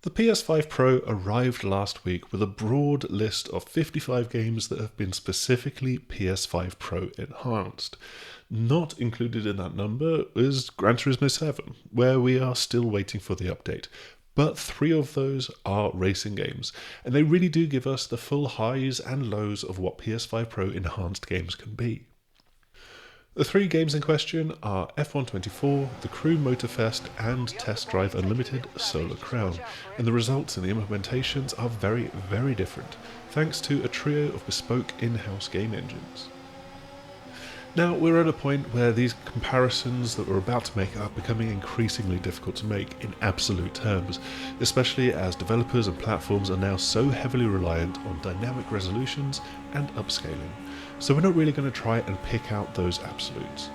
The PS5 Pro arrived last week with a broad list of 55 games that have been specifically PS5 Pro Enhanced. Not included in that number is Gran Turismo 7, where we are still waiting for the update. But 3 of those are racing games, and they really do give us the full highs and lows of what PS5 Pro Enhanced games can be. The 3 games in question are F124, the Crew Motorfest, and Test Drive Unlimited Solar Crown, and the results and the implementations are very, very different, thanks to a trio of bespoke in-house game engines. Now, we're at a point where these comparisons that we're about to make are becoming increasingly difficult to make in absolute terms, especially as developers and platforms are now so heavily reliant on dynamic resolutions and upscaling. So we're not really going to try and pick out those absolutes.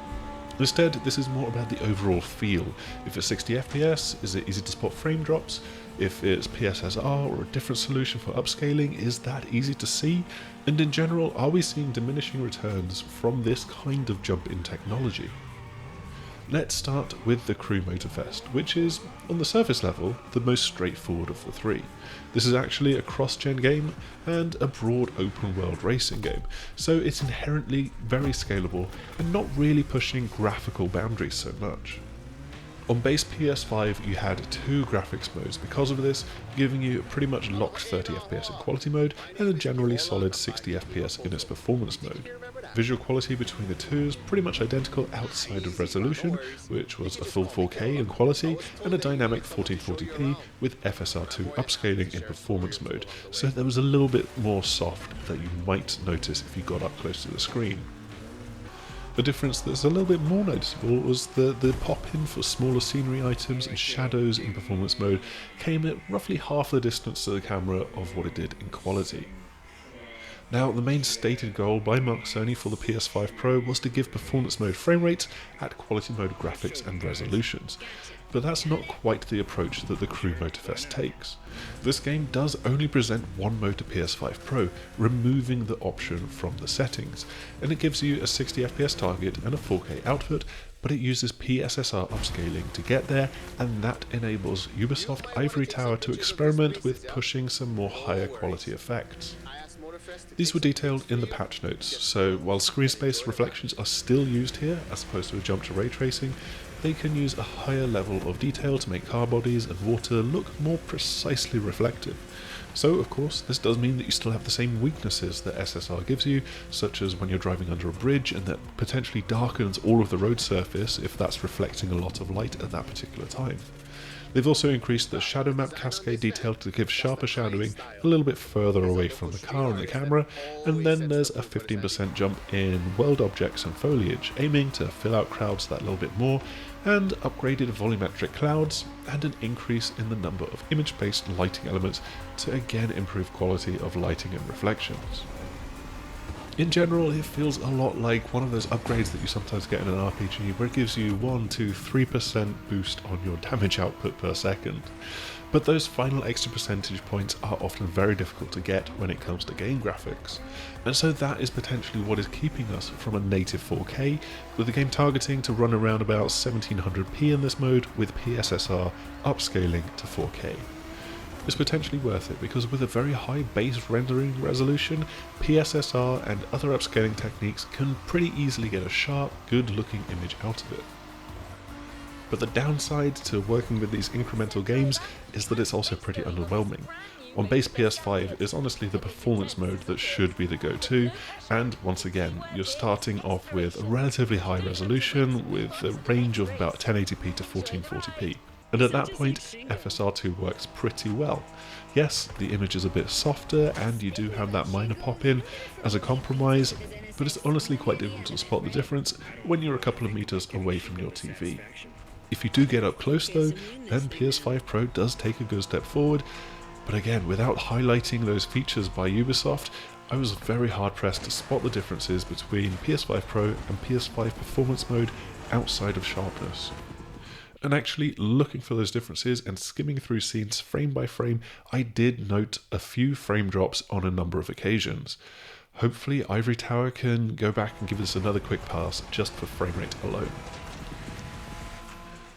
Instead, this is more about the overall feel. If it's 60 FPS, is it easy to spot frame drops? If it's PSSR or a different solution for upscaling, is that easy to see? And in general, are we seeing diminishing returns from this kind of jump in technology? Let's start with the Crew Motorfest, which is, on the surface level, the most straightforward of the 3. This is actually a cross-gen game and a broad open-world racing game, so it's inherently very scalable and not really pushing graphical boundaries so much. On base PS5 you had 2 graphics modes because of this, giving you a pretty much locked 30 FPS in quality mode and a generally solid 60 FPS in its performance mode. Visual quality between the two is pretty much identical outside of resolution, which was a full 4K in quality and a dynamic 1440p with FSR2 upscaling in performance mode, so there was a little bit more soft that you might notice if you got up close to the screen. The difference that's a little bit more noticeable was the pop-in for smaller scenery items and shadows in performance mode came at roughly half the distance to the camera of what it did in quality. Now, the main stated goal by Mark Cerny for the PS5 Pro was to give performance mode frame rates at quality mode graphics and resolutions, but that's not quite the approach that the Crew Motorfest takes. This game does only present one mode to PS5 Pro, removing the option from the settings, and it gives you a 60 FPS target and a 4K output, but it uses PSSR upscaling to get there, and that enables Ubisoft Ivory Tower to experiment with pushing some more higher quality effects. These were detailed in the patch notes, so while screen space reflections are still used here as opposed to a jump to ray tracing, they can use a higher level of detail to make car bodies and water look more precisely reflective. So of course this does mean that you still have the same weaknesses that SSR gives you, such as when you're driving under a bridge and that potentially darkens all of the road surface if that's reflecting a lot of light at that particular time. They've also increased the shadow map cascade detail to give sharper shadowing a little bit further away from the car and the camera, and then there's a 15% jump in world objects and foliage, aiming to fill out crowds that little bit more, and upgraded volumetric clouds, and an increase in the number of image-based lighting elements to again improve quality of lighting and reflections. In general, it feels a lot like one of those upgrades that you sometimes get in an RPG where it gives you 1 to 3% boost on your damage output per second. But those final extra percentage points are often very difficult to get when it comes to game graphics. And so that is potentially what is keeping us from a native 4K, with the game targeting to run around about 1700p in this mode with PSSR upscaling to 4K. It's potentially worth it because with a very high base rendering resolution, PSSR and other upscaling techniques can pretty easily get a sharp, good looking image out of it. But the downside to working with these incremental games is that it's also pretty underwhelming. On base PS5 it's honestly the performance mode that should be the go-to, and once again you're starting off with a relatively high resolution with a range of about 1080p to 1440p. And at that point, FSR2 works pretty well. Yes, the image is a bit softer and you do have that minor pop-in as a compromise, but it's honestly quite difficult to spot the difference when you're a couple of meters away from your TV. If you do get up close though, then PS5 Pro does take a good step forward, but again, without highlighting those features by Ubisoft, I was very hard pressed to spot the differences between PS5 Pro and PS5 Performance Mode outside of sharpness. And actually, looking for those differences and skimming through scenes frame by frame, I did note a few frame drops on a number of occasions. Hopefully Ivory Tower can go back and give us another quick pass just for frame rate alone.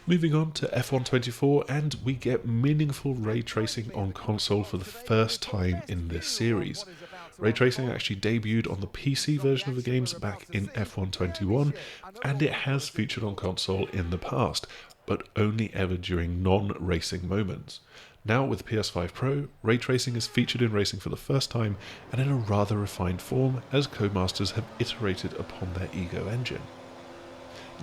Moving on to F124, and we get meaningful ray tracing on console for the first time in this series. Ray tracing actually debuted on the PC version of the games back in F121, and it has featured on console in the past, but only ever during non-racing moments. Now with PS5 Pro, ray tracing is featured in racing for the first time, and in a rather refined form, as Codemasters have iterated upon their Ego engine.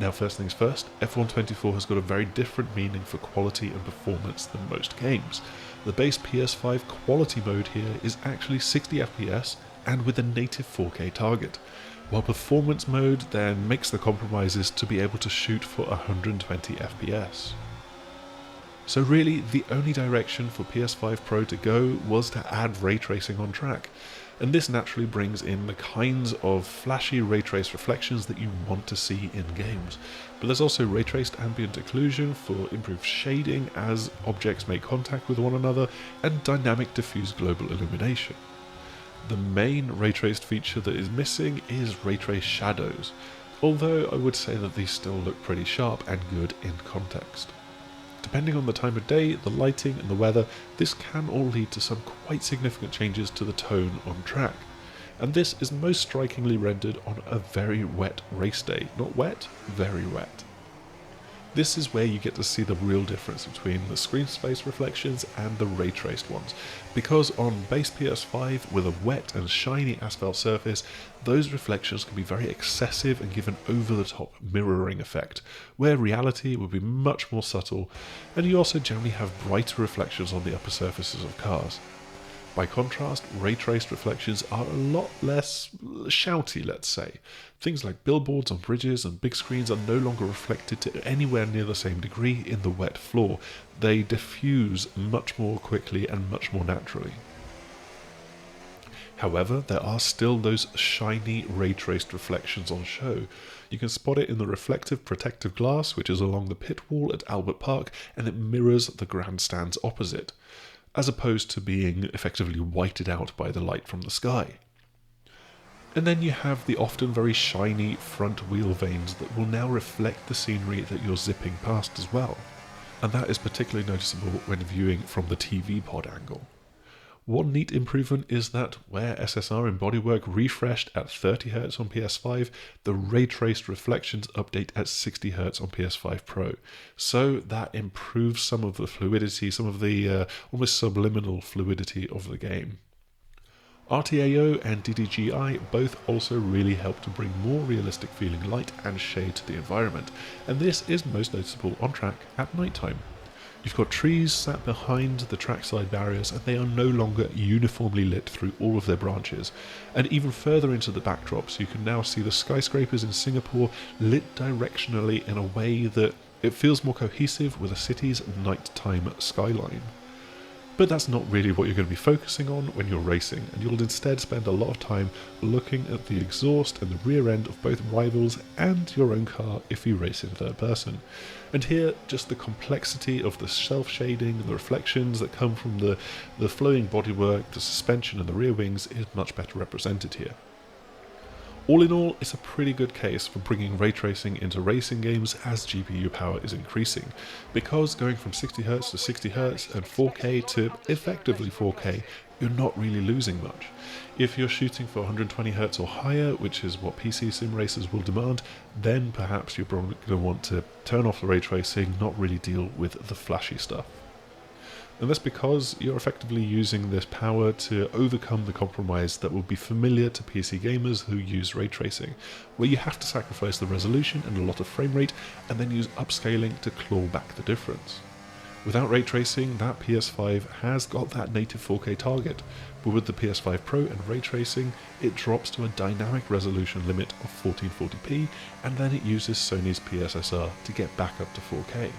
Now first things first, F124 has got a very different meaning for quality and performance than most games. The base PS5 quality mode here is actually 60 FPS and with a native 4K target, while performance mode then makes the compromises to be able to shoot for 120 FPS. So really, the only direction for PS5 Pro to go was to add ray tracing on track, and this naturally brings in the kinds of flashy ray trace reflections that you want to see in games. But there's also ray traced ambient occlusion for improved shading as objects make contact with one another, and dynamic diffuse global illumination. The main ray traced feature that is missing is ray traced shadows, although I would say that these still look pretty sharp and good in context. Depending on the time of day, the lighting and the weather, this can all lead to some quite significant changes to the tone on track. And this is most strikingly rendered on a very wet race day. Not wet, very wet. This is where you get to see the real difference between the screen space reflections and the ray traced ones, because on base PS5 with a wet and shiny asphalt surface, those reflections can be very excessive and give an over-the-top mirroring effect, where reality would be much more subtle, and you also generally have brighter reflections on the upper surfaces of cars. By contrast, ray-traced reflections are a lot less shouty, let's say. Things like billboards on bridges and big screens are no longer reflected to anywhere near the same degree in the wet floor. They diffuse much more quickly and much more naturally. However, there are still those shiny ray-traced reflections on show. You can spot it in the reflective protective glass, which is along the pit wall at Albert Park, and it mirrors the grandstands opposite, as opposed to being effectively whited out by the light from the sky. And then you have the often very shiny front wheel vanes that will now reflect the scenery that you're zipping past as well. And that is particularly noticeable when viewing from the TV pod angle. One neat improvement is that where SSR and bodywork refreshed at 30Hz on PS5, the ray-traced reflections update at 60Hz on PS5 Pro. So that improves some of the fluidity, some of the almost subliminal fluidity of the game. RTAO and DDGI both also really help to bring more realistic feeling light and shade to the environment, and this is most noticeable on track at night time. You've got trees sat behind the trackside barriers, and they are no longer uniformly lit through all of their branches. And even further into the backdrops, you can now see the skyscrapers in Singapore lit directionally in a way that it feels more cohesive with a city's nighttime skyline. But that's not really what you're going to be focusing on when you're racing, and you'll instead spend a lot of time looking at the exhaust and the rear end of both rivals and your own car if you race in third person. And here, just the complexity of the self-shading and the reflections that come from the flowing bodywork, the suspension and the rear wings is much better represented here. All in all, it's a pretty good case for bringing ray tracing into racing games as GPU power is increasing, because going from 60Hz to 60Hz and 4K to effectively 4K, you're not really losing much. If you're shooting for 120Hz or higher, which is what PC sim racers will demand, then perhaps you're probably going to want to turn off the ray tracing, not really deal with the flashy stuff. And that's because you're effectively using this power to overcome the compromise that will be familiar to PC gamers who use ray tracing, where you have to sacrifice the resolution and a lot of frame rate, and then use upscaling to claw back the difference. Without ray tracing, that PS5 has got that native 4K target, but with the PS5 Pro and ray tracing, it drops to a dynamic resolution limit of 1440p, and then it uses Sony's PSSR to get back up to 4K.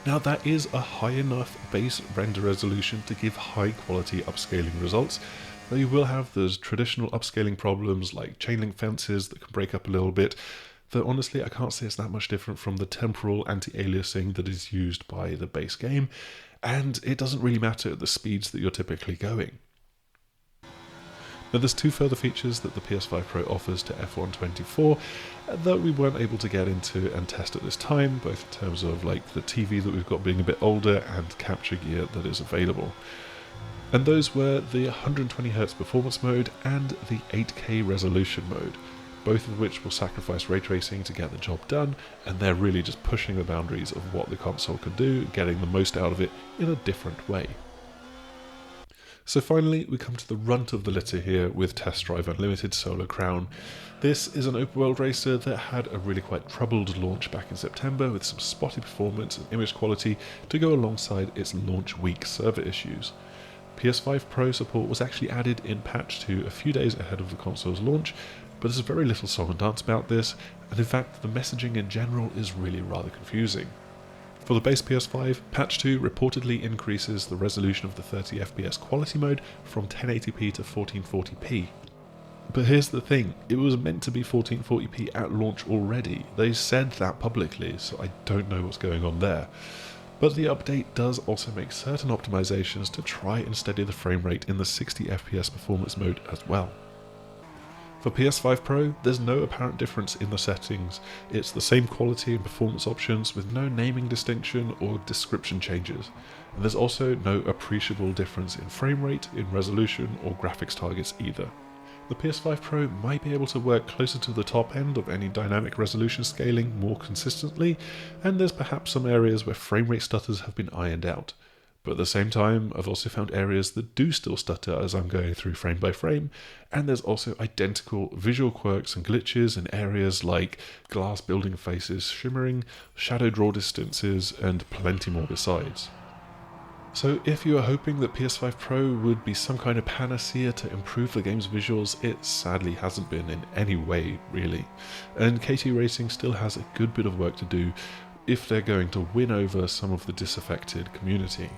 Now that is a high enough base render resolution to give high quality upscaling results, though you will have those traditional upscaling problems like chain link fences that can break up a little bit, though honestly I can't say it's that much different from the temporal anti-aliasing that is used by the base game, and it doesn't really matter at the speeds that you're typically going. Now there's two further features that the PS5 Pro offers to F124 that we weren't able to get into and test at this time, both in terms of like the TV that we've got being a bit older and capture gear that is available. And those were the 120Hz performance mode and the 8K resolution mode, both of which will sacrifice ray tracing to get the job done, and they're really just pushing the boundaries of what the console can do, getting the most out of it in a different way. So finally, we come to the runt of the litter here with Test Drive Unlimited Solo Crown. This is an open world racer that had a really quite troubled launch back in September with some spotty performance and image quality to go alongside its launch week server issues. PS5 Pro support was actually added in patch 2 a few days ahead of the console's launch, but there's very little song and dance about this, and in fact the messaging in general is really rather confusing. For the base PS5, patch 2 reportedly increases the resolution of the 30fps quality mode from 1080p to 1440p. But here's the thing, it was meant to be 1440p at launch already. They said that publicly, so I don't know what's going on there. But the update does also make certain optimizations to try and steady the frame rate in the 60fps performance mode as well. For PS5 Pro, there's no apparent difference in the settings. It's the same quality and performance options with no naming distinction or description changes. And there's also no appreciable difference in frame rate, in resolution or graphics targets either. The PS5 Pro might be able to work closer to the top end of any dynamic resolution scaling more consistently, and there's perhaps some areas where frame rate stutters have been ironed out. But at the same time, I've also found areas that do still stutter as I'm going through frame by frame, and there's also identical visual quirks and glitches in areas like glass building faces shimmering, shadow draw distances, and plenty more besides. So if you are hoping that PS5 Pro would be some kind of panacea to improve the game's visuals, it sadly hasn't been in any way, really. And KT Racing still has a good bit of work to do if they're going to win over some of the disaffected community.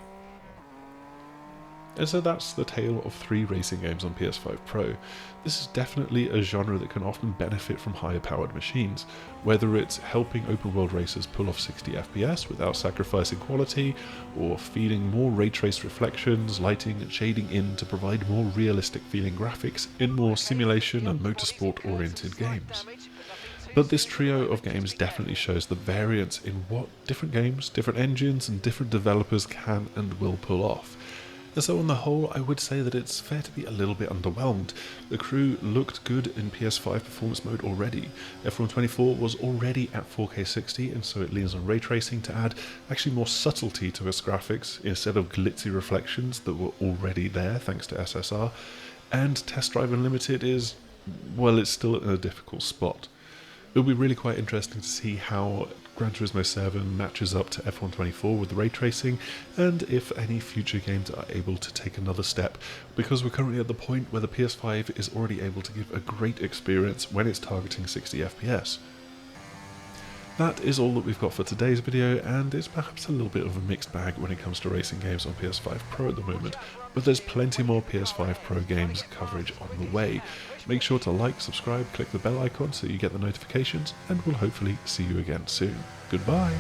And so that's the tale of 3 racing games on PS5 Pro. This is definitely a genre that can often benefit from higher powered machines, whether it's helping open world racers pull off 60fps without sacrificing quality, or feeding more ray traced reflections, lighting and shading in to provide more realistic feeling graphics in more simulation and motorsport oriented games. But this trio of games definitely shows the variance in what different games, different engines and different developers can and will pull off. And so on the whole, I would say that it's fair to be a little bit underwhelmed. The Crew looked good in PS5 performance mode already. F124 was already at 4K 60, and so it leans on ray tracing to add actually more subtlety to its graphics instead of glitzy reflections that were already there thanks to SSR. And Test Drive Unlimited is, well, it's still in a difficult spot. It'll be really quite interesting to see how Gran Turismo 7 matches up to F124 with the ray tracing, and if any future games are able to take another step, because we're currently at the point where the PS5 is already able to give a great experience when it's targeting 60fps. That is all that we've got for today's video, and it's perhaps a little bit of a mixed bag when it comes to racing games on PS5 Pro at the moment, but there's plenty more PS5 Pro games coverage on the way. Make sure to like, subscribe, click the bell icon so you get the notifications, and we'll hopefully see you again soon. Goodbye!